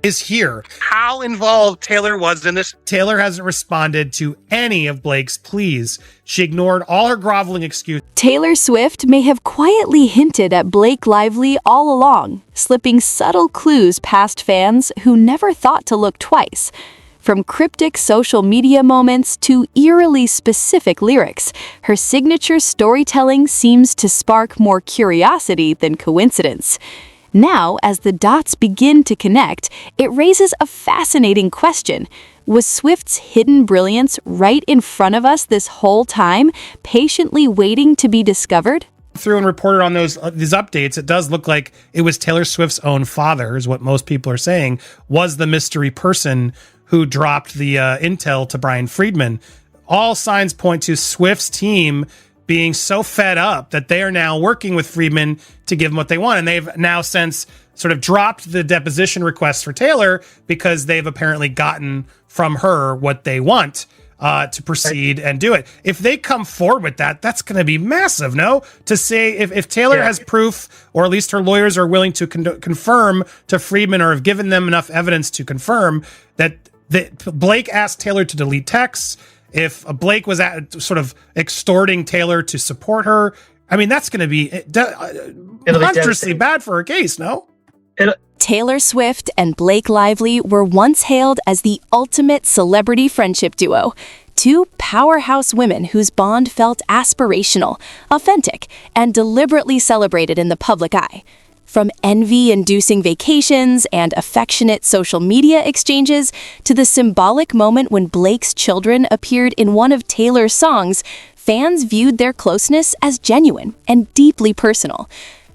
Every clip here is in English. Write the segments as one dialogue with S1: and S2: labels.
S1: is here.
S2: How involved Taylor was in this?
S1: Taylor hasn't responded to any of Blake's pleas. She ignored all her groveling excuses.
S3: Taylor Swift may have quietly hinted at Blake Lively all along, slipping subtle clues past fans who never thought to look twice. From cryptic social media moments to eerily specific lyrics, her signature storytelling seems to spark more curiosity than coincidence. Now, as the dots begin to connect, it raises a fascinating question. Was Swift's hidden brilliance right in front of us this whole time, patiently waiting to be discovered?
S1: Through and reported on these updates, it does look like it was Taylor Swift's own father, is what most people are saying, was the mystery person who dropped the intel to Brian Friedman. All signs point to Swift's team being so fed up that they are now working with Friedman to give them what they want. And they've now since sort of dropped the deposition request for Taylor because they've apparently gotten from her what they want to proceed and do it. If they come forward with that, that's going to be massive, no? To say if Taylor has proof, or at least her lawyers are willing to confirm to Friedman or have given them enough evidence to confirm that Blake asked Taylor to delete texts, if Blake was sort of extorting Taylor to support her, I mean, that's going to be monstrously bad for her case, no?
S3: Taylor Swift and Blake Lively were once hailed as the ultimate celebrity friendship duo. Two powerhouse women whose bond felt aspirational, authentic, and deliberately celebrated in the public eye. From envy-inducing vacations and affectionate social media exchanges to the symbolic moment when Blake's children appeared in one of Taylor's songs, fans viewed their closeness as genuine and deeply personal.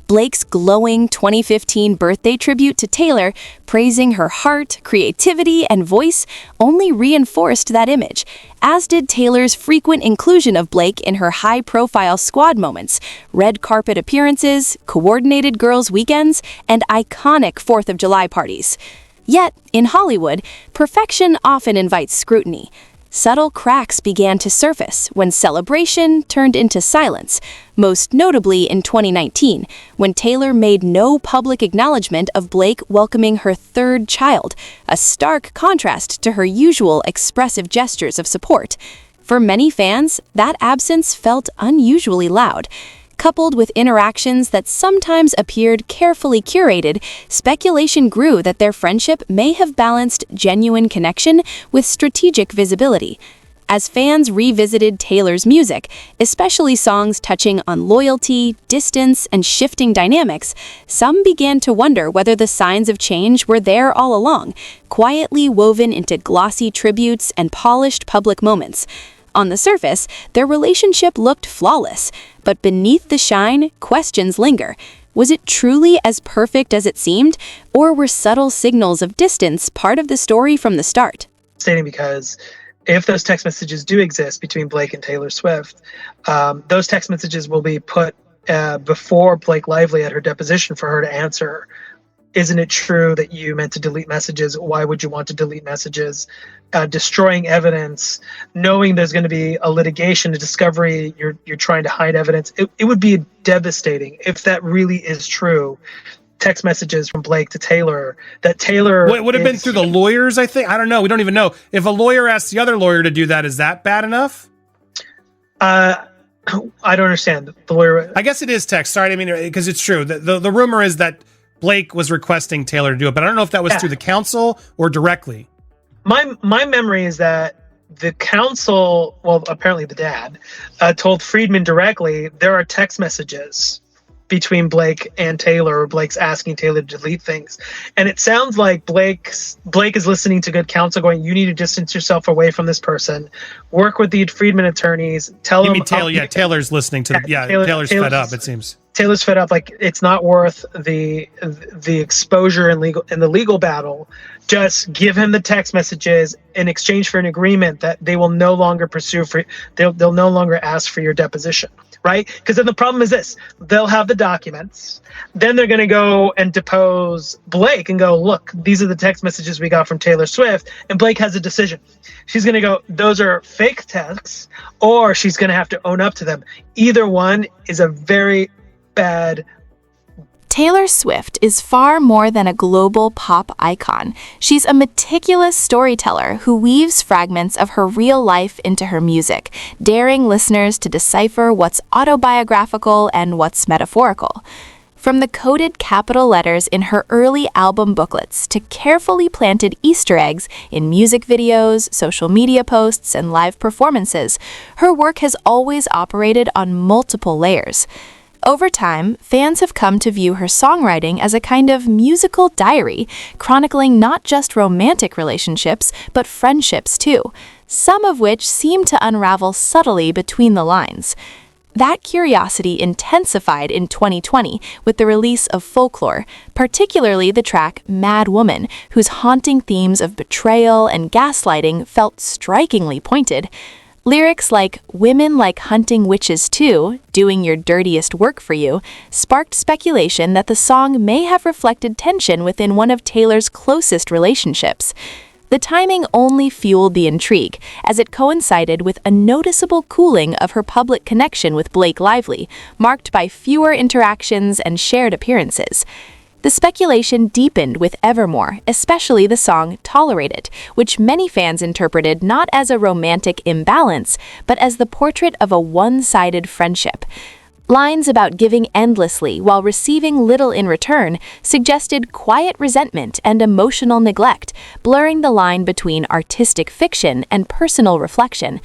S3: Blake's glowing 2015 birthday tribute to Taylor, praising her heart, creativity, and voice, only reinforced that image, as did Taylor's frequent inclusion of Blake in her high-profile squad moments, red carpet appearances, coordinated girls' weekends, and iconic 4th of July parties. Yet, in Hollywood, perfection often invites scrutiny. Subtle cracks began to surface when celebration turned into silence, most notably in 2019, when Taylor made no public acknowledgement of Blake welcoming her third child, a stark contrast to her usual expressive gestures of support. For many fans, that absence felt unusually loud. Coupled with interactions that sometimes appeared carefully curated, speculation grew that their friendship may have balanced genuine connection with strategic visibility. As fans revisited Taylor's music, especially songs touching on loyalty, distance, and shifting dynamics, some began to wonder whether the signs of change were there all along, quietly woven into glossy tributes and polished public moments. On the surface, their relationship looked flawless, but beneath the shine, questions linger. Was it truly as perfect as it seemed, or were subtle signals of distance part of the story from the start?
S4: Because if those text messages do exist between Blake and Taylor Swift, those text messages will be put before Blake Lively at her deposition for her to answer. Isn't it true that you meant to delete messages? Why would you want to delete messages? Destroying evidence, knowing there's going to be a litigation, a discovery, you're trying to hide evidence. It would be devastating if that really is true. Text messages from Blake to Taylor, that Taylor...
S1: Well, it would have been through the lawyers, I think. I don't know. We don't even know. If a lawyer asks the other lawyer to do that, is that bad enough?
S4: I don't understand. The lawyer...
S1: I guess it is text. Sorry, I mean, because it's true. The rumor is that Blake was requesting Taylor to do it, but I don't know if that was through the counsel or directly.
S4: My memory is that the counsel, well, apparently the dad, told Friedman directly there are text messages between Blake and Taylor, or Blake's asking Taylor to delete things. And it sounds like Blake is listening to good counsel going, you need to distance yourself away from this person, work with the Friedman attorneys, tell them...
S1: Taylor's listening to... Taylor's fed up, it seems.
S4: Taylor's fed up, like it's not worth the exposure in the legal battle. Just give him the text messages in exchange for an agreement that they will no longer pursue they'll no longer ask for your deposition, right? Because then the problem is this: they'll have the documents, then they're going to go and depose Blake and go, look, these are the text messages we got from Taylor Swift, and Blake has a decision. She's going to go, those are fake texts, or she's going to have to own up to them. Either one is a very bad
S3: Taylor Swift is far more than a global pop icon. She's a meticulous storyteller who weaves fragments of her real life into her music, daring listeners to decipher what's autobiographical and what's metaphorical. From the coded capital letters in her early album booklets to carefully planted Easter eggs in music videos, social media posts, and live performances, her work has always operated on multiple layers. Over time, fans have come to view her songwriting as a kind of musical diary, chronicling not just romantic relationships, but friendships too, some of which seem to unravel subtly between the lines. That curiosity intensified in 2020 with the release of Folklore, particularly the track Mad Woman, whose haunting themes of betrayal and gaslighting felt strikingly pointed. Lyrics like "Women like hunting witches too, doing your dirtiest work for you," sparked speculation that the song may have reflected tension within one of Taylor's closest relationships. The timing only fueled the intrigue, as it coincided with a noticeable cooling of her public connection with Blake Lively, marked by fewer interactions and shared appearances. The speculation deepened with Evermore, especially the song Tolerate It, which many fans interpreted not as a romantic imbalance, but as the portrait of a one-sided friendship. Lines about giving endlessly while receiving little in return suggested quiet resentment and emotional neglect, blurring the line between artistic fiction and personal reflection.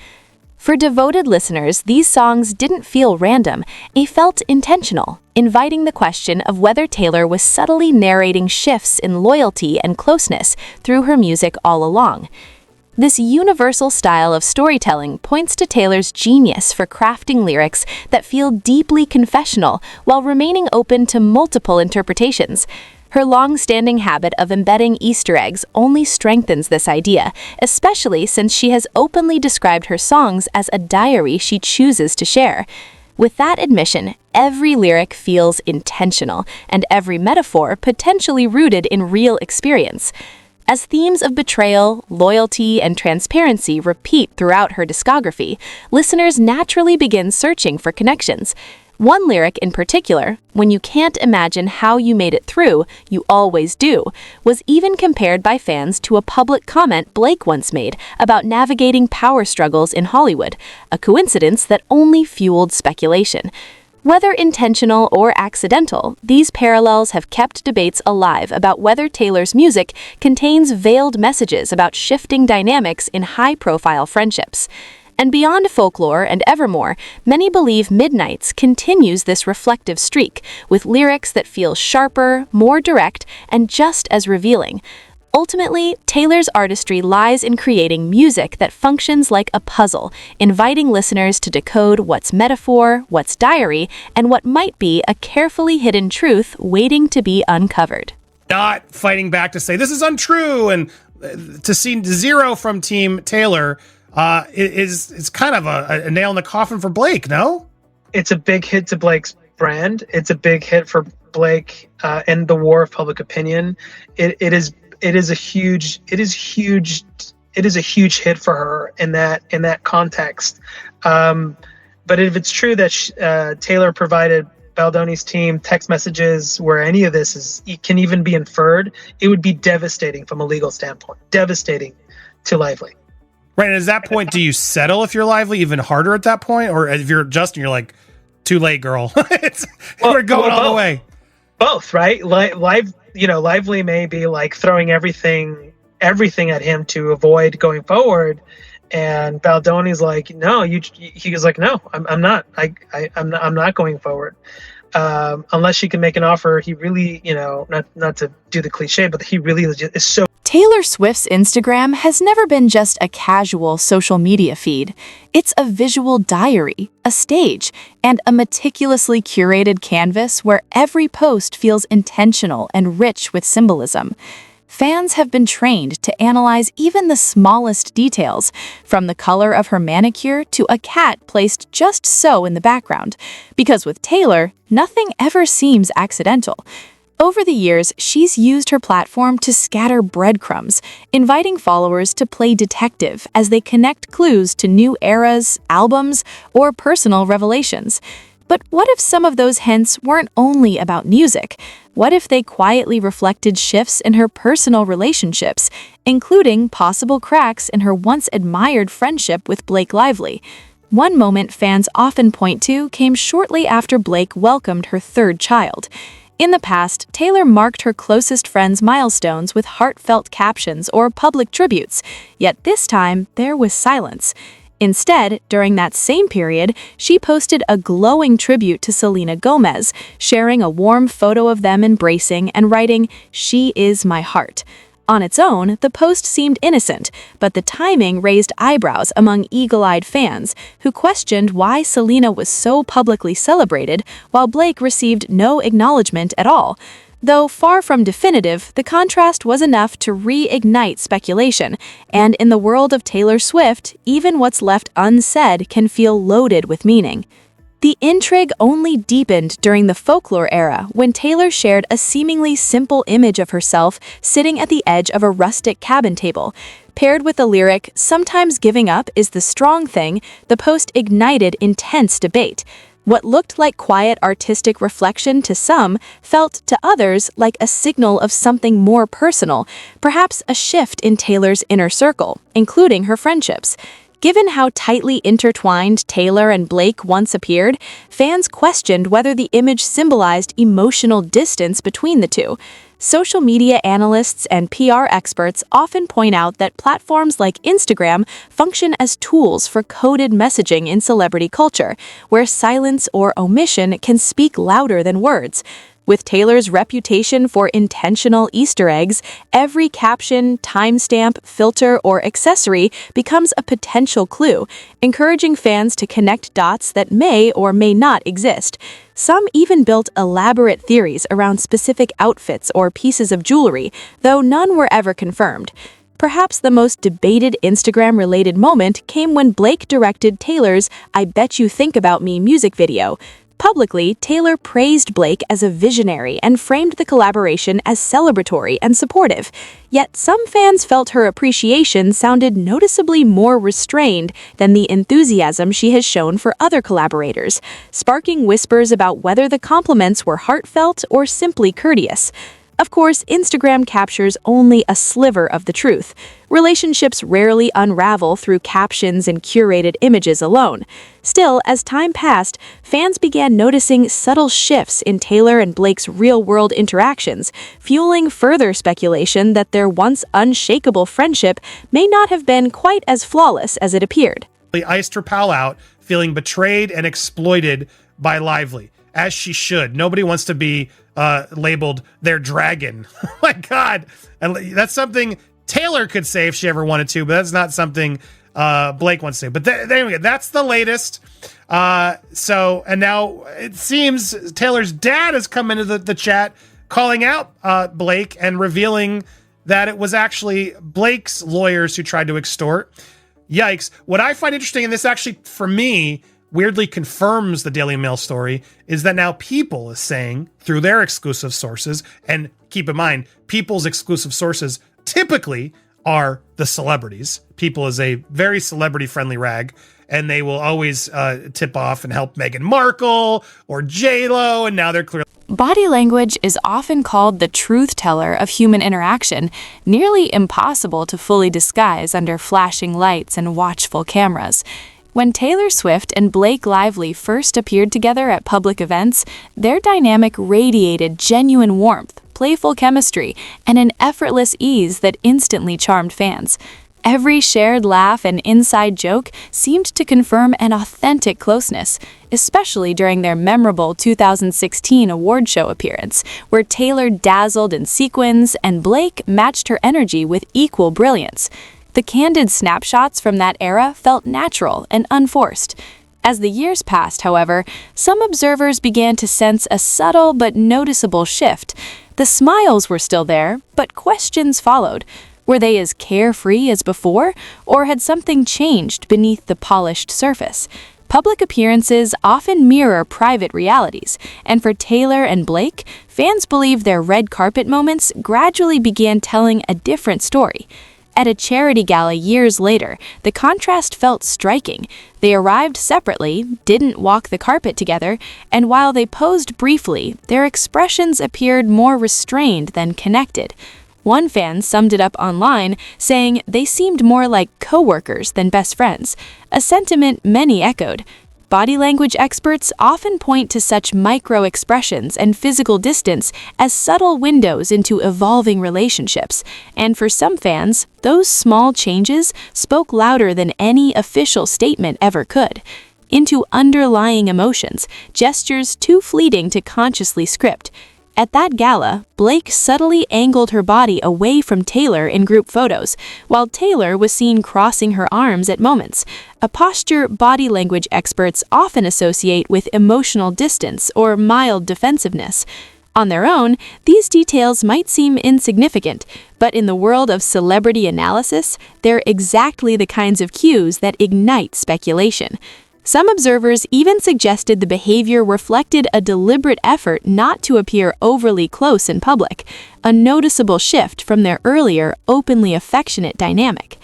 S3: For devoted listeners, these songs didn't feel random, they felt intentional, inviting the question of whether Taylor was subtly narrating shifts in loyalty and closeness through her music all along. This universal style of storytelling points to Taylor's genius for crafting lyrics that feel deeply confessional while remaining open to multiple interpretations. Her long-standing habit of embedding Easter eggs only strengthens this idea, especially since she has openly described her songs as a diary she chooses to share. With that admission, every lyric feels intentional, and every metaphor potentially rooted in real experience. As themes of betrayal, loyalty, and transparency repeat throughout her discography, listeners naturally begin searching for connections. One lyric in particular, "When you can't imagine how you made it through, you always do," was even compared by fans to a public comment Blake once made about navigating power struggles in Hollywood, a coincidence that only fueled speculation. Whether intentional or accidental, these parallels have kept debates alive about whether Taylor's music contains veiled messages about shifting dynamics in high-profile friendships. And beyond Folklore and Evermore, many believe Midnights continues this reflective streak, with lyrics that feel sharper, more direct, and just as revealing. Ultimately, Taylor's artistry lies in creating music that functions like a puzzle, inviting listeners to decode what's metaphor, what's diary, and what might be a carefully hidden truth waiting to be uncovered.
S1: Not fighting back to say this is untrue, and to see zero from Team Taylor is kind of a nail in the coffin for Blake, no?
S4: It's a big hit to Blake's brand. It's a big hit for Blake and the war of public opinion. It is a huge hit for her in that context. But if it's true that Taylor provided Baldoni's team text messages where any of this can even be inferred, it would be devastating from a legal standpoint. Devastating to Lively.
S1: Right, and at that point, do you settle if you're Lively even harder at that point? Or if you're Justin, you're like, too late, girl. We're going all the way.
S4: Both, right? Lively may be like throwing everything at him to avoid going forward, and Baldoni's like, no, he was like, no, I'm not. I'm not going forward. Unless she can make an offer, he really, not to do the cliche, but he really is so.
S3: Taylor Swift's Instagram has never been just a casual social media feed. It's a visual diary, a stage, and a meticulously curated canvas where every post feels intentional and rich with symbolism. Fans have been trained to analyze even the smallest details, from the color of her manicure to a cat placed just so in the background, because with Taylor, nothing ever seems accidental. Over the years, she's used her platform to scatter breadcrumbs, inviting followers to play detective as they connect clues to new eras, albums, or personal revelations. But what if some of those hints weren't only about music? What if they quietly reflected shifts in her personal relationships, including possible cracks in her once admired friendship with Blake Lively? One moment fans often point to came shortly after Blake welcomed her third child. In the past, Taylor marked her closest friends' milestones with heartfelt captions or public tributes, yet this time there was silence. Instead, during that same period, she posted a glowing tribute to Selena Gomez, sharing a warm photo of them embracing and writing, "She is my heart." On its own, the post seemed innocent, but the timing raised eyebrows among eagle-eyed fans who questioned why Selena was so publicly celebrated while Blake received no acknowledgement at all. Though far from definitive, the contrast was enough to reignite speculation, and in the world of Taylor Swift, even what's left unsaid can feel loaded with meaning. The intrigue only deepened during the folklore era when Taylor shared a seemingly simple image of herself sitting at the edge of a rustic cabin table. Paired with the lyric, "Sometimes giving up is the strong thing," the post ignited intense debate. What looked like quiet artistic reflection to some felt to others like a signal of something more personal, perhaps a shift in Taylor's inner circle, including her friendships. Given how tightly intertwined Taylor and Blake once appeared, fans questioned whether the image symbolized emotional distance between the two. Social media analysts and PR experts often point out that platforms like Instagram function as tools for coded messaging in celebrity culture, where silence or omission can speak louder than words. With Taylor's reputation for intentional Easter eggs, every caption, timestamp, filter, or accessory becomes a potential clue, encouraging fans to connect dots that may or may not exist. Some even built elaborate theories around specific outfits or pieces of jewelry, though none were ever confirmed. Perhaps the most debated Instagram-related moment came when Blake directed Taylor's "I Bet You Think About Me" music video. Publicly, Taylor praised Blake as a visionary and framed the collaboration as celebratory and supportive. Yet some fans felt her appreciation sounded noticeably more restrained than the enthusiasm she has shown for other collaborators, sparking whispers about whether the compliments were heartfelt or simply courteous. Of course, Instagram captures only a sliver of the truth. Relationships rarely unravel through captions and curated images alone. Still, as time passed, fans began noticing subtle shifts in Taylor and Blake's real-world interactions, fueling further speculation that their once unshakable friendship may not have been quite as flawless as it appeared.
S1: He iced her pal out, feeling betrayed and exploited by Lively, as she should. Nobody wants to be labeled their dragon. Oh my God. And that's something Taylor could say if she ever wanted to, but that's not something Blake wants to say. But there we go. That's the latest. And now it seems Taylor's dad has come into the chat calling out Blake and revealing that it was actually Blake's lawyers who tried to extort. Yikes. What I find interesting, and this actually, for me, weirdly confirms the Daily Mail story, is that now People is saying through their exclusive sources, and keep in mind, People's exclusive sources typically are the celebrities. People is a very celebrity-friendly rag, and they will always tip off and help Meghan Markle or J-Lo, and now they're clearly...
S3: Body language is often called the truth teller of human interaction, nearly impossible to fully disguise under flashing lights and watchful cameras. When Taylor Swift and Blake Lively first appeared together at public events, their dynamic radiated genuine warmth, playful chemistry, and an effortless ease that instantly charmed fans. Every shared laugh and inside joke seemed to confirm an authentic closeness, especially during their memorable 2016 award show appearance, where Taylor dazzled in sequins and Blake matched her energy with equal brilliance. The candid snapshots from that era felt natural and unforced. As the years passed, however, some observers began to sense a subtle but noticeable shift. The smiles were still there, but questions followed. Were they as carefree as before, or had something changed beneath the polished surface? Public appearances often mirror private realities, and for Taylor and Blake, fans believe their red carpet moments gradually began telling a different story. At a charity gala years later, the contrast felt striking. They arrived separately, didn't walk the carpet together, and while they posed briefly, their expressions appeared more restrained than connected. One fan summed it up online, saying they seemed more like co-workers than best friends, a sentiment many echoed. Body language experts often point to such micro-expressions and physical distance as subtle windows into evolving relationships, and for some fans, those small changes spoke louder than any official statement ever could. Into underlying emotions, gestures too fleeting to consciously script. At that gala, Blake subtly angled her body away from Taylor in group photos, while Taylor was seen crossing her arms at moments, a posture body language experts often associate with emotional distance or mild defensiveness. On their own, these details might seem insignificant, but in the world of celebrity analysis, they're exactly the kinds of cues that ignite speculation. Some observers even suggested the behavior reflected a deliberate effort not to appear overly close in public, a noticeable shift from their earlier, openly affectionate dynamic.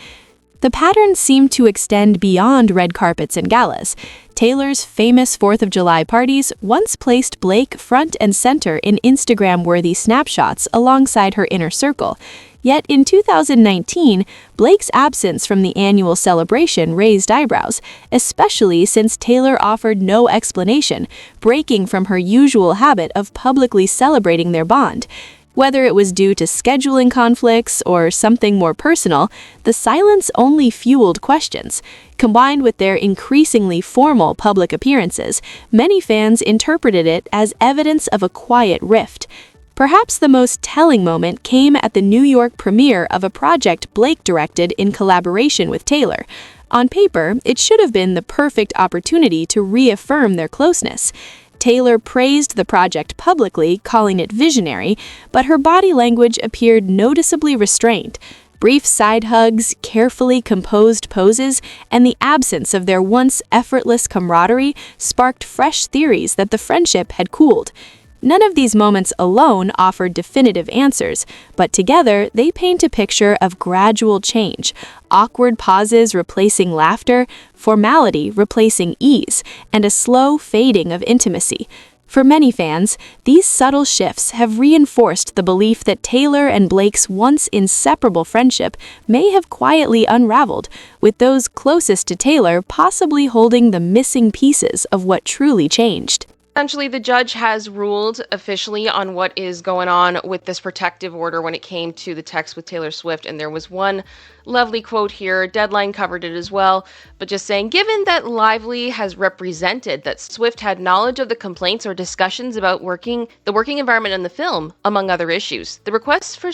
S3: The pattern seemed to extend beyond red carpets and galas. Taylor's famous 4th of July parties once placed Blake front and center in Instagram-worthy snapshots alongside her inner circle. Yet in 2019, Blake's absence from the annual celebration raised eyebrows, especially since Taylor offered no explanation, breaking from her usual habit of publicly celebrating their bond. Whether it was due to scheduling conflicts or something more personal, the silence only fueled questions. Combined with their increasingly formal public appearances, many fans interpreted it as evidence of a quiet rift. Perhaps the most telling moment came at the New York premiere of a project Blake directed in collaboration with Taylor. On paper, it should have been the perfect opportunity to reaffirm their closeness. Taylor praised the project publicly, calling it visionary, but her body language appeared noticeably restrained. Brief side hugs, carefully composed poses, and the absence of their once effortless camaraderie sparked fresh theories that the friendship had cooled. None of these moments alone offered definitive answers, but together they paint a picture of gradual change, awkward pauses replacing laughter, formality replacing ease, and a slow fading of intimacy. For many fans, these subtle shifts have reinforced the belief that Taylor and Blake's once inseparable friendship may have quietly unraveled, with those closest to Taylor possibly holding the missing pieces of what truly changed.
S5: Essentially, the judge has ruled officially on what is going on with this protective order when it came to the text with Taylor Swift, and there was one lovely quote here. Deadline covered it as well, but just saying, given that Lively has represented that Swift had knowledge of the complaints or discussions about the working environment in the film, among other issues, the request for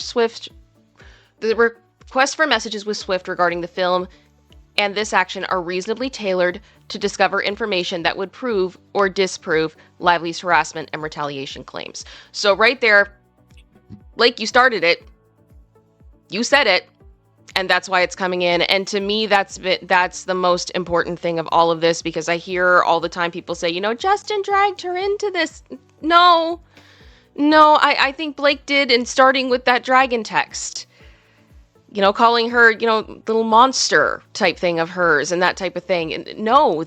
S5: messages with Swift regarding the film and this action are reasonably tailored to discover information that would prove or disprove Lively's harassment and retaliation claims. So right there, Blake, you started it. You said it. And that's why it's coming in. And to me, that's the most important thing of all of this, because I hear all the time people say, Justin dragged her into this. No, I think Blake did, in starting with that dragon text. Calling her, little monster type thing of hers and that type of thing. And no,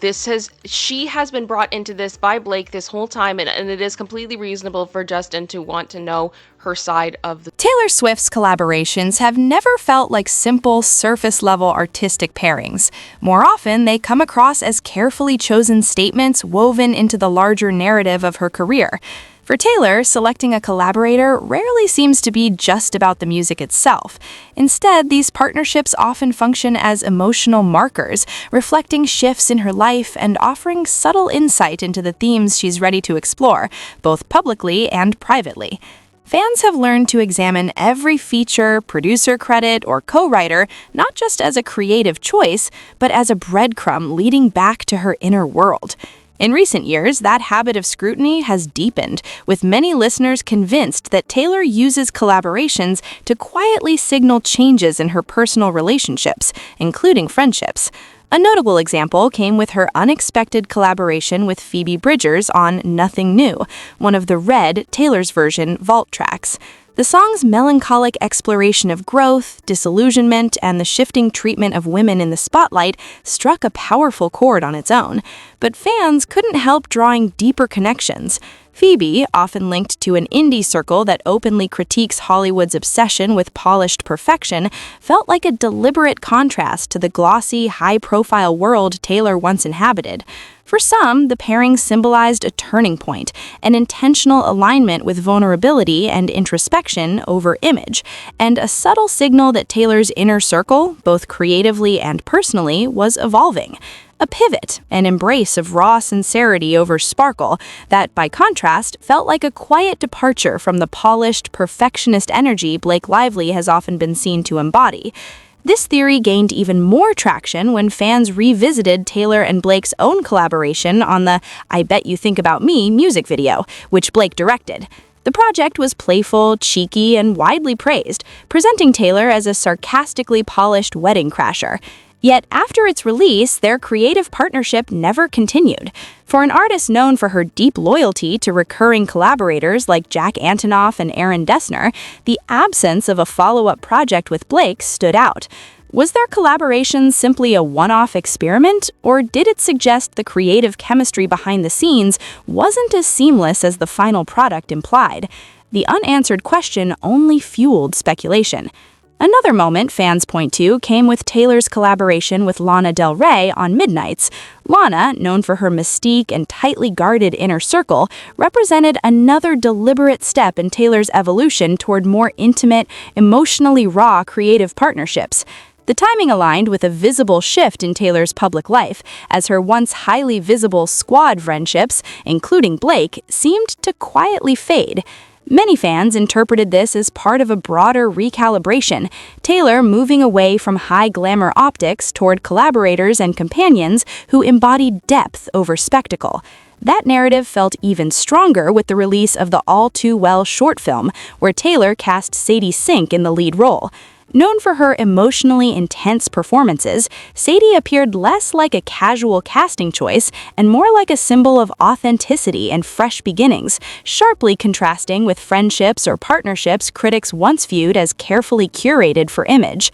S5: she has been brought into this by Blake this whole time, and it is completely reasonable for Justin to want to know her side of the...
S3: Taylor Swift's collaborations have never felt like simple, surface-level artistic pairings. More often, they come across as carefully chosen statements woven into the larger narrative of her career. For Taylor, selecting a collaborator rarely seems to be just about the music itself. Instead, these partnerships often function as emotional markers, reflecting shifts in her life and offering subtle insight into the themes she's ready to explore, both publicly and privately. Fans have learned to examine every feature, producer credit, or co-writer not just as a creative choice, but as a breadcrumb leading back to her inner world. In recent years, that habit of scrutiny has deepened, with many listeners convinced that Taylor uses collaborations to quietly signal changes in her personal relationships, including friendships. A notable example came with her unexpected collaboration with Phoebe Bridgers on Nothing New, one of the Red, Taylor's version, vault tracks. The song's melancholic exploration of growth, disillusionment, and the shifting treatment of women in the spotlight struck a powerful chord on its own, but fans couldn't help drawing deeper connections. Phoebe, often linked to an indie circle that openly critiques Hollywood's obsession with polished perfection, felt like a deliberate contrast to the glossy, high-profile world Taylor once inhabited. For some, the pairing symbolized a turning point, an intentional alignment with vulnerability and introspection over image, and a subtle signal that Taylor's inner circle, both creatively and personally, was evolving. A pivot, an embrace of raw sincerity over sparkle that, by contrast, felt like a quiet departure from the polished, perfectionist energy Blake Lively has often been seen to embody. This theory gained even more traction when fans revisited Taylor and Blake's own collaboration on the I Bet You Think About Me music video, which Blake directed. The project was playful, cheeky, and widely praised, presenting Taylor as a sarcastically polished wedding crasher. Yet after its release, their creative partnership never continued. For an artist known for her deep loyalty to recurring collaborators like Jack Antonoff and Aaron Dessner, the absence of a follow-up project with Blake stood out. Was their collaboration simply a one-off experiment, or did it suggest the creative chemistry behind the scenes wasn't as seamless as the final product implied? The unanswered question only fueled speculation. Another moment fans point to came with Taylor's collaboration with Lana Del Rey on Midnights. Lana, known for her mystique and tightly guarded inner circle, represented another deliberate step in Taylor's evolution toward more intimate, emotionally raw creative partnerships. The timing aligned with a visible shift in Taylor's public life, as her once highly visible squad friendships, including Blake, seemed to quietly fade. Many fans interpreted this as part of a broader recalibration, Taylor moving away from high glamour optics toward collaborators and companions who embodied depth over spectacle. That narrative felt even stronger with the release of the All Too Well short film, where Taylor cast Sadie Sink in the lead role. Known for her emotionally intense performances, Sadie appeared less like a casual casting choice and more like a symbol of authenticity and fresh beginnings, sharply contrasting with friendships or partnerships critics once viewed as carefully curated for image.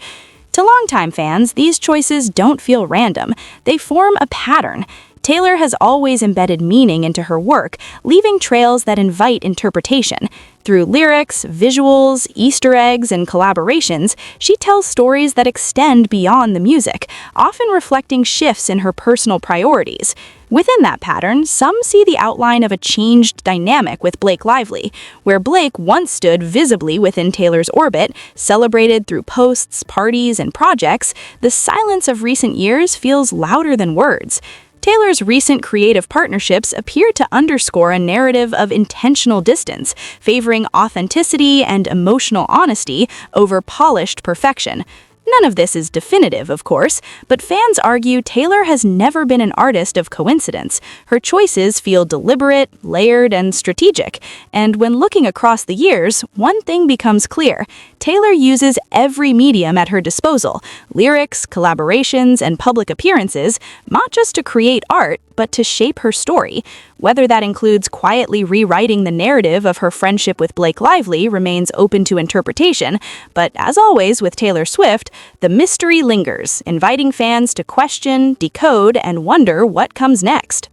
S3: To longtime fans, these choices don't feel random. They form a pattern. Taylor has always embedded meaning into her work, leaving trails that invite interpretation. Through lyrics, visuals, Easter eggs, and collaborations, she tells stories that extend beyond the music, often reflecting shifts in her personal priorities. Within that pattern, some see the outline of a changed dynamic with Blake Lively, where Blake once stood visibly within Taylor's orbit, celebrated through posts, parties, and projects. The silence of recent years feels louder than words. Taylor's recent creative partnerships appear to underscore a narrative of intentional distance, favoring authenticity and emotional honesty over polished perfection. None of this is definitive, of course, but fans argue Taylor has never been an artist of coincidence. Her choices feel deliberate, layered, and strategic. And when looking across the years, one thing becomes clear. Taylor uses every medium at her disposal, lyrics, collaborations, and public appearances, not just to create art, but to shape her story. Whether that includes quietly rewriting the narrative of her friendship with Blake Lively remains open to interpretation, but as always with Taylor Swift, the mystery lingers, inviting fans to question, decode, and wonder what comes next.